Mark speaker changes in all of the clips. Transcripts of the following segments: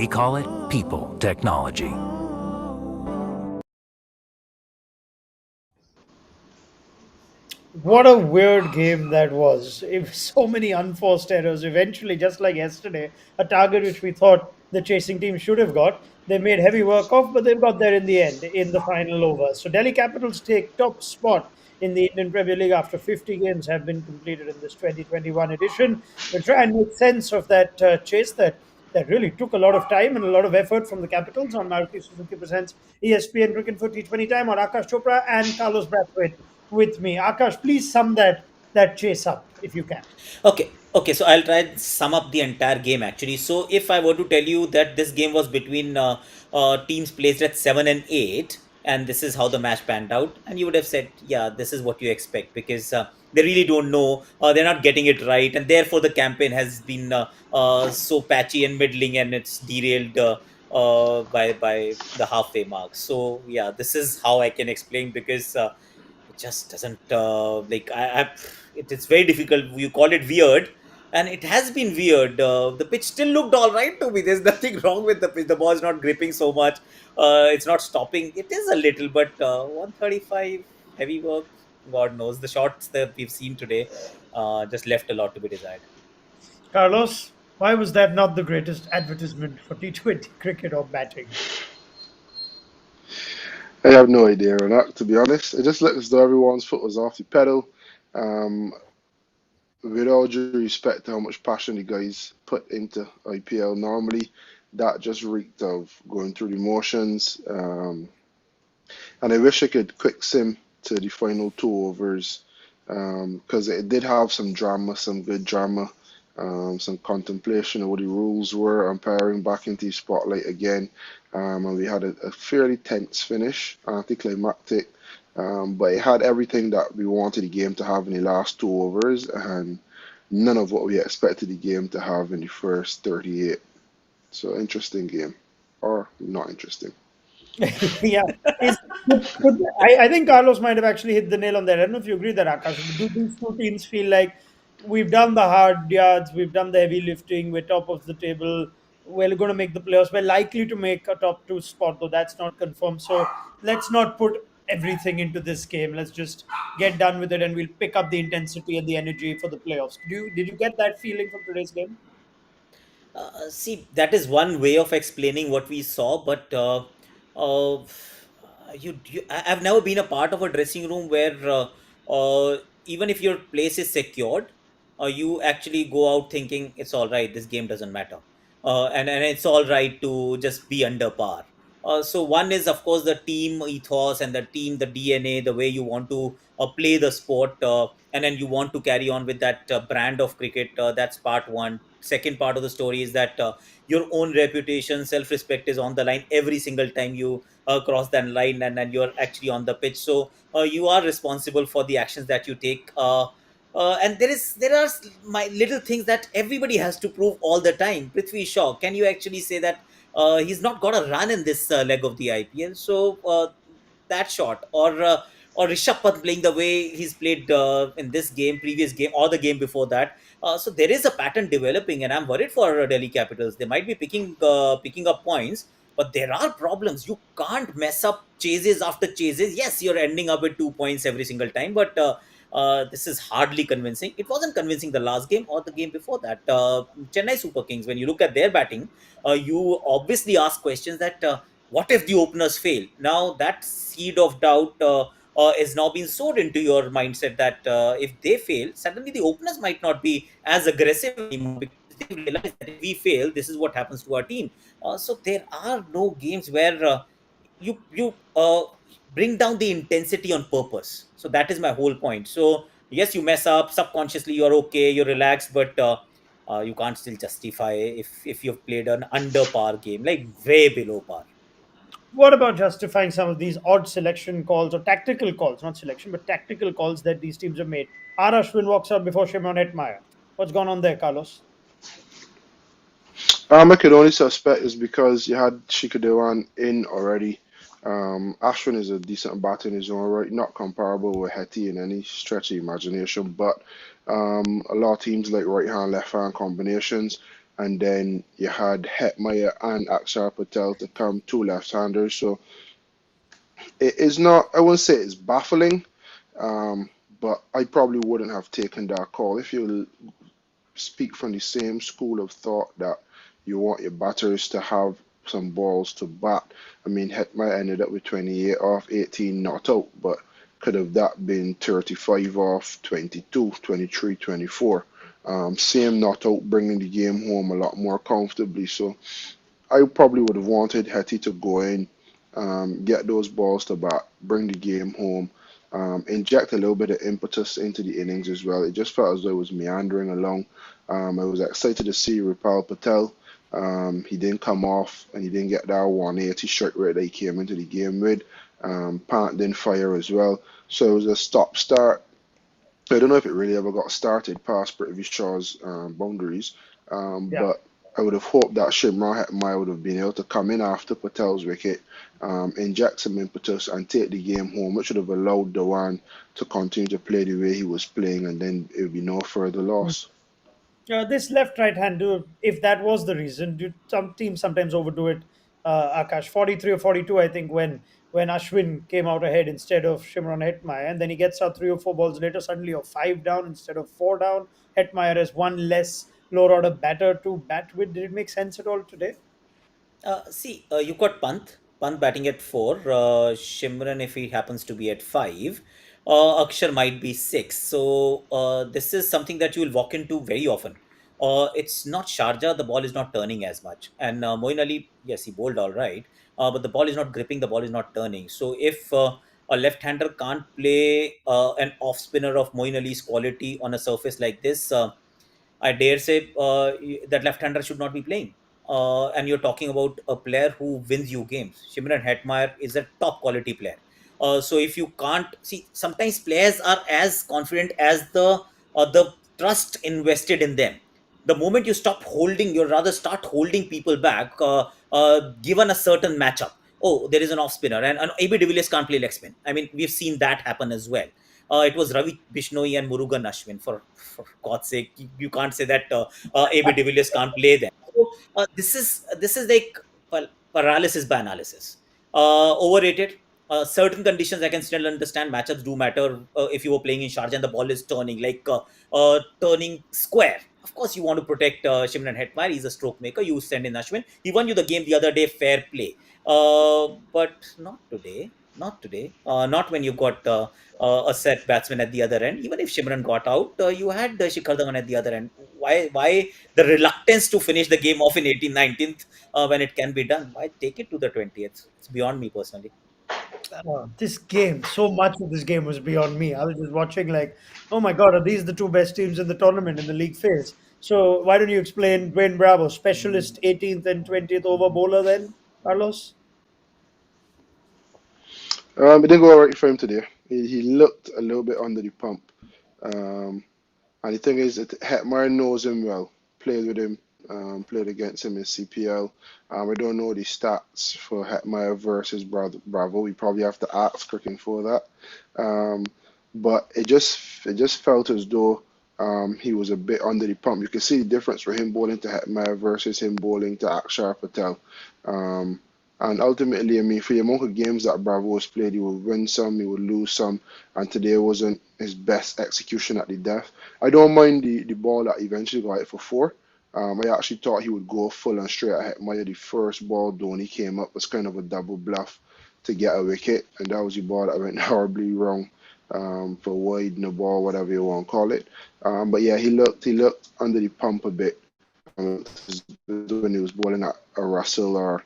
Speaker 1: We call it people technology.
Speaker 2: What a weird game that was. It was so many unforced errors. Eventually, just like yesterday, a target which we thought the chasing team should have got, they made heavy work of, but they've got there in the end, in the final over. So Delhi Capitals take top spot in the Indian Premier League after 50 games have been completed in this 2021 edition. We'll try and make sense of that chase that really took a lot of time and a lot of effort from the Capitals. On Maruti Suzuki presents ESPN Cricket for T20 time on Aakash Chopra and Carlos Brathwaite with me. Akash, please sum that chase up if you can.
Speaker 3: Okay, so I'll try and sum up the entire game actually. So if I were to tell you that this game was between teams placed at 7 and 8, and this is how the match panned out, and you would have said, yeah, this is what you expect because they really don't know, they're not getting it right, and therefore the campaign has been so patchy and middling, and it's derailed by the halfway mark. So yeah, this is how I can explain because. It just doesn't it's very difficult. You call it weird, and it has been weird. The pitch still looked all right to me. There's nothing wrong with the pitch. The ball's not gripping so much. It's not stopping. It is a little, but 135 heavy work. God knows the shots that we've seen today just left a lot to be desired.
Speaker 2: Carlos, why was that not the greatest advertisement for T20 cricket or batting?
Speaker 4: I have no idea on that, to be honest. It just looked as though everyone's foot was off the pedal. Um, with all due respect to how much passion the guys put into IPL normally, that just reeked of going through the motions. And I wish I could quick sim to the final two overs because it did have some drama, some good drama, some contemplation of what the rules were, umpiring back into the spotlight again. And we had a fairly tense finish, anticlimactic, but it had everything that we wanted the game to have in the last two overs and none of what we expected the game to have in the first 38. So interesting game, or not interesting.
Speaker 2: Yeah, is I think Carlos might have actually hit the nail on the head. I don't know if you agree that Akash. Do these two teams feel like we've done the hard yards, we've done the heavy lifting, we're top of the table, we're going to make the playoffs, we're likely to make a top two spot, though that's not confirmed. So let's not put everything into this game. Let's just get done with it, and we'll pick up the intensity and the energy for the playoffs. Did you get that feeling from today's game?
Speaker 3: See, that is one way of explaining what we saw, but uh, I've never been a part of a dressing room where even if your place is secured, you actually go out thinking it's all right. This game doesn't matter, and it's all right to just be under par. So one is of course the team ethos and the DNA, the way you want to play the sport, and then you want to carry on with that brand of cricket. That's part one. Second part of the story is that your own reputation, self-respect is on the line every single time you cross that line, and you're actually on the pitch. So you are responsible for the actions that you take. And there are my little things that everybody has to prove all the time. Prithvi Shaw, can you actually say that he's not got a run in this leg of the IPL? So that shot, or Rishabh Pant playing the way he's played in this game, previous game, or the game before that. So there is a pattern developing, and I'm worried for Delhi Capitals. They might be picking up points, but there are problems. You can't mess up chases after chases. Yes, you're ending up with 2 points every single time, but this is hardly convincing. It wasn't convincing the last game or the game before that. Chennai Super Kings, when you look at their batting, you obviously ask questions that what if the openers fail? Now that seed of doubt is now being sowed into your mindset that if they fail, suddenly the openers might not be as aggressive anymore because they realize that if we fail, this is what happens to our team. So there are no games where you bring down the intensity on purpose. So that is my whole point. So yes, you mess up subconsciously, you're okay, you're relaxed, but you can't still justify if you've played an under par game, like way below par.
Speaker 2: What about justifying some of these odd selection calls or tactical calls, not selection, but tactical calls that these teams have made? R. Ashwin walks out before Shimon Hetmeyer. What's gone on there, Carlos?
Speaker 4: I could only suspect is because you had Shikadewan in already. Ashwin is a decent batter in his own right, not comparable with Hetty in any stretch of imagination, but a lot of teams like right hand, left hand combinations, and then you had Hetmeyer and Akshar Patel to come, two left-handers. So it is not, I wouldn't say it's baffling, um, but I probably wouldn't have taken that call. If you speak from the same school of thought that you want your batters to have some balls to bat. I mean, Hetman ended up with 28 off, 18 not out, but could have that been 35 off, 22, 23, 24. Same not out, bringing the game home a lot more comfortably. So I probably would have wanted Hetty to go in, get those balls to bat, bring the game home, inject a little bit of impetus into the innings as well. It just felt as though it was meandering along. I was excited to see Rupal Patel. He didn't come off and he didn't get that 180 strike rate that he came into the game with. Pant didn't fire as well. So it was a stop start. I don't know if it really ever got started past Prithvi Shaw's boundaries,
Speaker 2: Yeah.
Speaker 4: but I would have hoped that Shimron Hetmyer would have been able to come in after Patel's wicket, inject some impetus, and take the game home, which would have allowed Dhawan to continue to play the way he was playing, and then it would be no further loss.
Speaker 2: This left right hander, if that was the reason, some teams sometimes overdo it. Akash 43 or 42, I think, when Ashwin came out ahead instead of Shimron Hetmeyer, and then he gets out three or four balls later, suddenly you're five down instead of four down. Hetmeyer has one less lower order batter to bat with. Did it make sense at all today?
Speaker 3: You got Pant batting at four. Shimran, if he happens to be at five, Akshar might be six. So this is something that you will walk into very often. It's not Sharjah. The ball is not turning as much. And Moin Ali, yes, he bowled all right, but the ball is not gripping. The ball is not turning. So if a left-hander can't play an off spinner of Moin Ali's quality on a surface like this, I dare say that left-hander should not be playing. And you're talking about a player who wins you games. Shimran Hetmeyer is a top quality player. So if you can't see, sometimes players are as confident as the trust invested in them. The moment you stop holding, you rather start holding people back, given a certain matchup. Oh, there is an off spinner, and AB de Villiers can't play leg spin. I mean, we've seen that happen as well. It was Ravi Bishnoi and Murugan Ashwin. For God's sake, you can't say that AB de Villiers can't play them. So this is like paralysis by analysis. Overrated. Certain conditions I can still understand. Matchups do matter. If you were playing in Sharjah and the ball is turning, like turning square. Of course, you want to protect Shimran Hetmeyer. He's a stroke maker. You send in Ashwin. He won you the game the other day. Fair play. But not today. Not today. Not when you got a set batsman at the other end. Even if Shimran got out, you had Shikhar Dhawan at the other end. Why the reluctance to finish the game off in 18th, 19th when it can be done? Why take it to the 20th? It's beyond me personally.
Speaker 2: This game, so much of this game was beyond me. I was just watching, like, oh my God, are these the two best teams in the tournament in the league phase? So why don't you explain Dwayne Bravo, specialist 18th and 20th over bowler then, Carlos?
Speaker 4: It didn't go all right for him today. He looked a little bit under the pump. Um, And the thing is, that Hetmeyer knows him well, played with him, played against him in CPL. We don't know the stats for Hetmeyer versus Bravo. We probably have to ask Cricket for that. Um, but it just felt as though he was a bit under the pump. You can see the difference for him bowling to Hetmeyer versus him bowling to Akshar Patel. Um, and ultimately, I mean, for the amount of games that Bravo has played, he will win some, he will lose some, and today wasn't his best execution at the death. I don't mind the ball that eventually got it for four. I actually thought he would go full and straight at Hetmeyer. The first ball, Dhoni came up, was kind of a double bluff to get a wicket, and that was the ball that went horribly wrong for wide, no ball, whatever you want to call it. But yeah, he looked under the pump a bit when he was bowling at a Russell or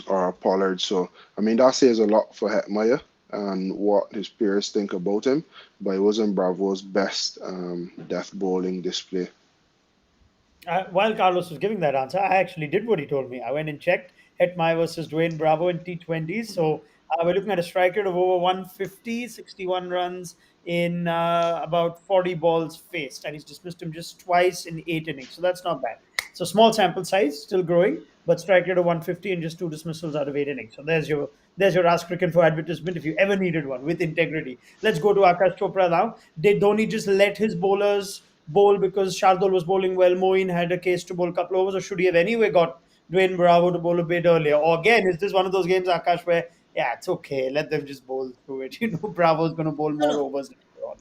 Speaker 4: a Pollard. So I mean that says a lot for Hetmeyer and what his peers think about him. But it wasn't Bravo's best death bowling display.
Speaker 2: While Carlos was giving that answer, I actually did what he told me. I went and checked Hetmai versus Dwayne Bravo in T20s. So we're looking at a strike rate of over 150, 61 runs in about 40 balls faced. And he's dismissed him just twice in 8 innings. So that's not bad. So small sample size, still growing, but strike rate of 150 and just two dismissals out of 8 innings. So there's your Ask Cricket for advertisement if you ever needed one with integrity. Let's go to Akash Chopra now. Did Dhoni just let his bowlers bowl because Shardul was bowling well, Moeen had a case to bowl a couple overs, or should he have anyway got Dwayne Bravo to bowl a bit earlier? Or again, is this one of those games, Akash, where yeah, it's okay, let them just bowl through it. Bravo's going to bowl
Speaker 3: No,
Speaker 2: more
Speaker 3: no,
Speaker 2: overs later on.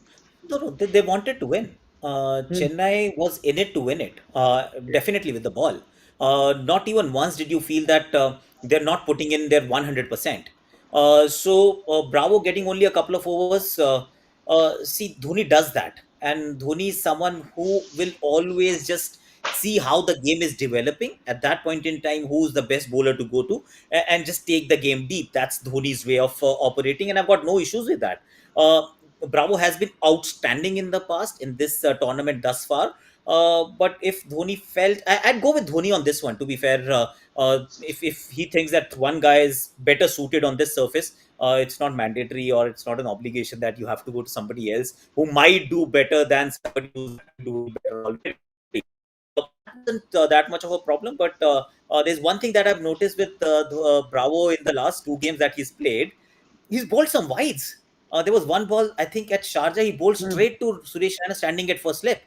Speaker 3: no, no. They wanted to win.
Speaker 2: Hmm.
Speaker 3: Chennai was in it to win it. Definitely with the ball. Not even once did you feel that they're not putting in their 100%. Bravo getting only a couple of overs. See, Dhoni does that, and Dhoni is someone who will always just see how the game is developing at that point in time. Who's the best bowler to go to, and just take the game deep. That's Dhoni's way of operating, and I've got no issues with that. Uh, Bravo has been outstanding in the past in this tournament thus far. But if Dhoni felt, I'd go with Dhoni on this one. To be fair, if he thinks that one guy is better suited on this surface, it's not mandatory or it's not an obligation that you have to go to somebody else who might do better than somebody who's actually doing better already. That wasn't that much of a problem. But there's one thing that I've noticed with Bravo in the last two games that he's played. He's bowled some wides. There was one ball, I think, at Sharjah. He bowled
Speaker 2: Hmm.
Speaker 3: straight to Suresh Raina standing at first slip.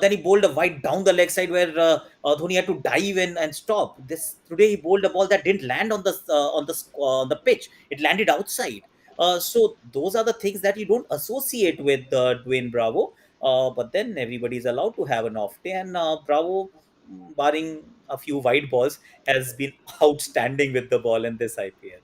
Speaker 3: Then he bowled a wide down the leg side where Dhoni had to dive in and stop. This today he bowled a ball that didn't land on the pitch. It landed outside. So those are the things that you don't associate with Dwayne Bravo. But then everybody's allowed to have an off day, and Bravo, barring a few wide balls, has been outstanding with the ball in this IPL.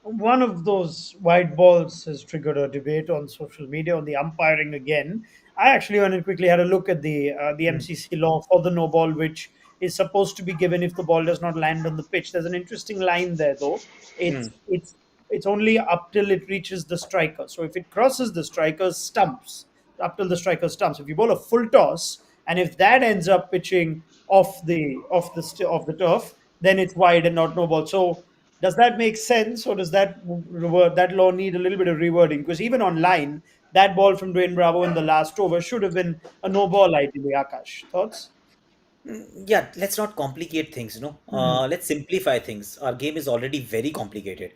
Speaker 2: One of those white balls has triggered a debate on social media on the umpiring again. I actually went and quickly had a look at the
Speaker 3: Hmm.
Speaker 2: MCC law for the no ball, which is supposed to be given if the ball does not land on the pitch. There's an interesting line there, though.
Speaker 3: Hmm.
Speaker 2: It's only up till it reaches the striker. So if it crosses the striker's stumps, up till the striker's stumps, if you bowl a full toss, and if that ends up pitching off the turf, then it's wide and not no ball. So does that make sense, or does that law need a little bit of rewording? Because even online, that ball from Dwayne Bravo in the last over should have been a no ball ideally. Akash, thoughts?
Speaker 3: Yeah, let's not complicate things,
Speaker 2: Hmm.
Speaker 3: let's simplify things. Our game is already very complicated.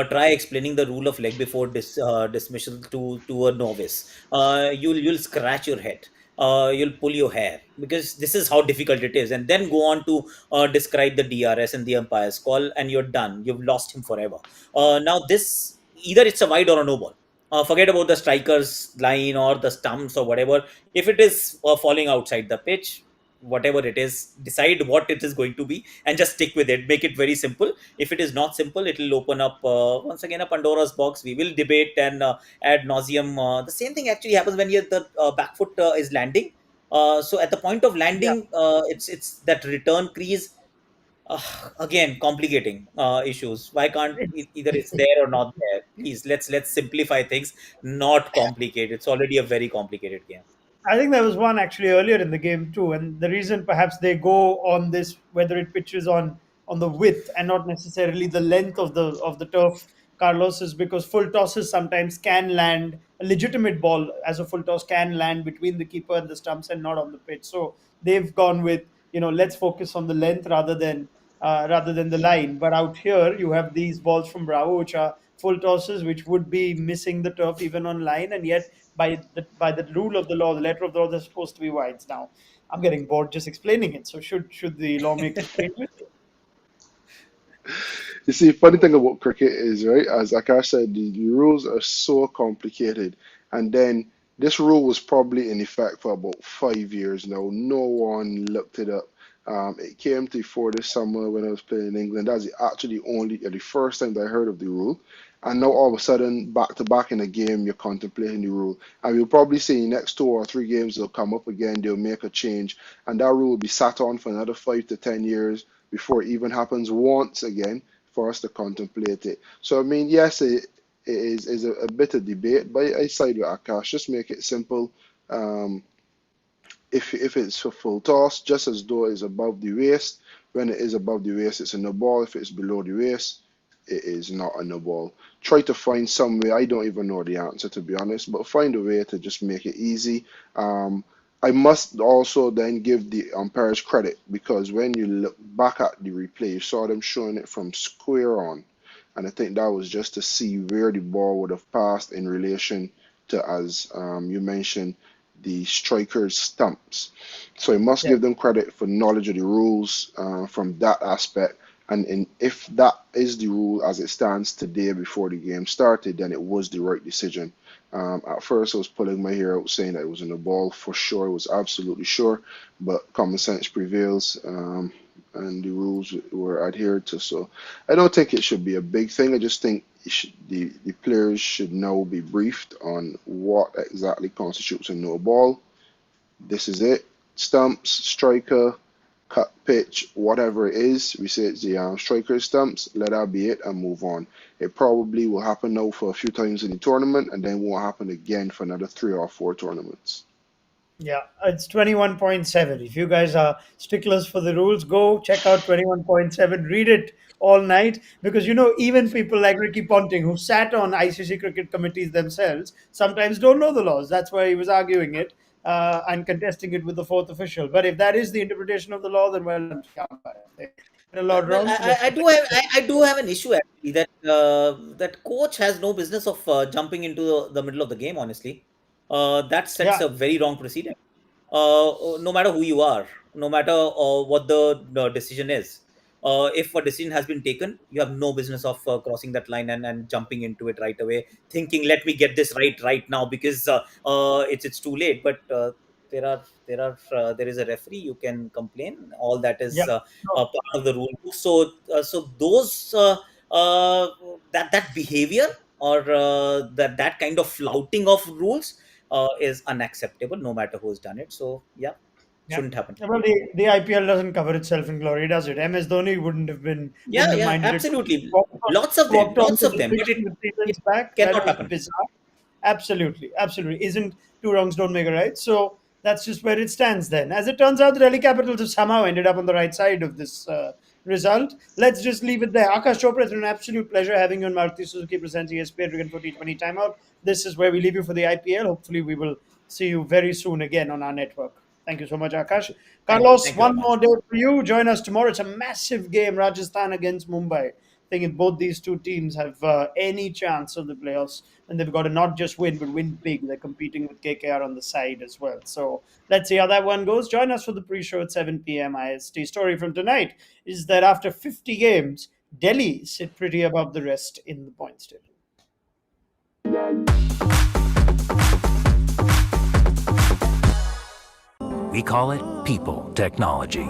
Speaker 3: Try explaining the rule of leg before dismissal to a novice. You'll scratch your head. You'll pull your hair because this is how difficult it is, and then go on to describe the DRS and the umpire's call, and you're done. You've lost him forever. Now this, either it's a wide or a no ball. Forget about the striker's line or the stumps or whatever. If it is falling outside the pitch, whatever it is, decide what it is going to be and just stick with it. Make it very simple. If it is not simple, it will open up once again a Pandora's box. We will debate and ad nauseum. The same thing actually happens when the back foot is landing. So at the point of
Speaker 2: Yeah.
Speaker 3: landing, it's that return crease. Again, complicating issues. Why can't either it's there or not there? Please, let's simplify things, not complicate. It's already a very complicated game.
Speaker 2: I think there was one actually earlier in the game too, and the reason perhaps they go on this whether it pitches on the width and not necessarily the length of the turf, Carlos, is because full tosses sometimes can land a legitimate ball as a full toss can land between the keeper and the stumps and not on the pitch. So they've gone with let's focus on the length rather than the line. But out here you have these balls from Bravo which are full tosses which would be missing the turf even on line, and yet by the rule of the law, the letter of the law, they're supposed to be wides. Now, I'm getting bored just explaining it. So should the lawmakers change it?
Speaker 4: You see, funny thing about cricket is, right, as Akash said, the rules are so complicated. And then this rule was probably in effect for about 5 years now. No one looked it up. It came to for this summer when I was playing in England. That's actually the first time that I heard of the rule. And now all of a sudden, back to back in a game, you're contemplating the rule. And you'll probably see next 2 or 3 games they'll come up again, they'll make a change, and that rule will be sat on for another 5 to 10 years before it even happens once again for us to contemplate it. So I mean, yes, it is a bit of debate, but I side with Akash. Just make it simple. Um, if it's a full toss, just as though it's above the waist. When it is above the waist, it's a no ball. If it's below the waist, it is not a no ball. Try to find some way. I don't even know the answer to be honest, but find a way to just make it easy. Um, I must also then give the umpires credit because when you look back at the replay, you saw them showing it from square on, and I think that was just to see where the ball would have passed in relation to, as you mentioned, the strikers' stumps. So I must
Speaker 2: Yeah.
Speaker 4: give them credit for knowledge of the rules from that aspect. And if that is the rule as it stands today before the game started, then it was the right decision. At first, I was pulling my hair out saying that it was in the ball for sure. It was absolutely sure, but common sense prevails, and the rules were adhered to. So I don't think it should be a big thing. I just think the players should now be briefed on what exactly constitutes a no ball. This is it. Stumps, striker, cut pitch, whatever it is. We say it's the striker stumps. Let that be it and move on. It probably will happen now for a few times in the tournament and then won't happen again for another 3 or 4 tournaments.
Speaker 2: Yeah, it's 21.7. If you guys are sticklers for the rules, go check out 21.7, read it all night because even people like Ricky Ponting who sat on ICC cricket committees themselves sometimes don't know the laws. That's why he was arguing it and contesting it with the fourth official. But if that is the interpretation of the law, then well done to the umpire. They did a lot
Speaker 3: Well,
Speaker 2: wrong, so let's
Speaker 3: I do have an issue actually that that coach has no business of jumping into the middle of the game. Honestly, that sets
Speaker 2: yeah,
Speaker 3: a very wrong precedent. No matter who you are, no matter what the decision is. If a decision has been taken, you have no business of crossing that line and jumping into it right away, thinking, "Let me get this right now," because it's too late. But there is a referee. You can complain. All that
Speaker 2: yeah.
Speaker 3: is
Speaker 2: No,
Speaker 3: part of the rule book. So those uh, that behavior or that kind of flouting of rules is unacceptable no matter who's done it. So yeah,
Speaker 2: yeah.
Speaker 3: shouldn't happen.
Speaker 2: Well, the IPL doesn't cover itself in glory, does it? MS Dhoni
Speaker 3: Yeah,
Speaker 2: wouldn't have
Speaker 3: yeah,
Speaker 2: minded it.
Speaker 3: absolutely.
Speaker 2: Walked on
Speaker 3: Lots
Speaker 2: to
Speaker 3: of
Speaker 2: the
Speaker 3: them,
Speaker 2: pitch
Speaker 3: but it,
Speaker 2: with 3 runs
Speaker 3: it
Speaker 2: back. That
Speaker 3: cannot
Speaker 2: was
Speaker 3: happen.
Speaker 2: bizarre. Absolutely, absolutely. Isn't two wrongs don't make a right. So that's just where it stands then. As it turns out, the Delhi Capitals have somehow ended up on the right side of this result. Let's just leave it there. Akash Chopra, it's been an absolute pleasure having you on Maruti Suzuki presenting ESPN Cricket for T20 Timeout. This is where we leave you for the IPL. Hopefully, we will see you very soon again on our network. Thank you so much,
Speaker 3: Thank
Speaker 2: Akash.
Speaker 3: you.
Speaker 2: Carlos,
Speaker 3: Thank you,
Speaker 2: one
Speaker 3: Akash.
Speaker 2: more day for you. Join us tomorrow. It's a massive game, Rajasthan against Mumbai. I think if both these two teams have any chance of the playoffs, and they've got to not just win, but win big. They're competing with KKR on the side as well. So let's see how that one goes. Join us for the pre-show at 7 p.m. IST. Story from tonight is that after 50 games, Delhi sit pretty above the rest in the points table.
Speaker 1: We call it people technology.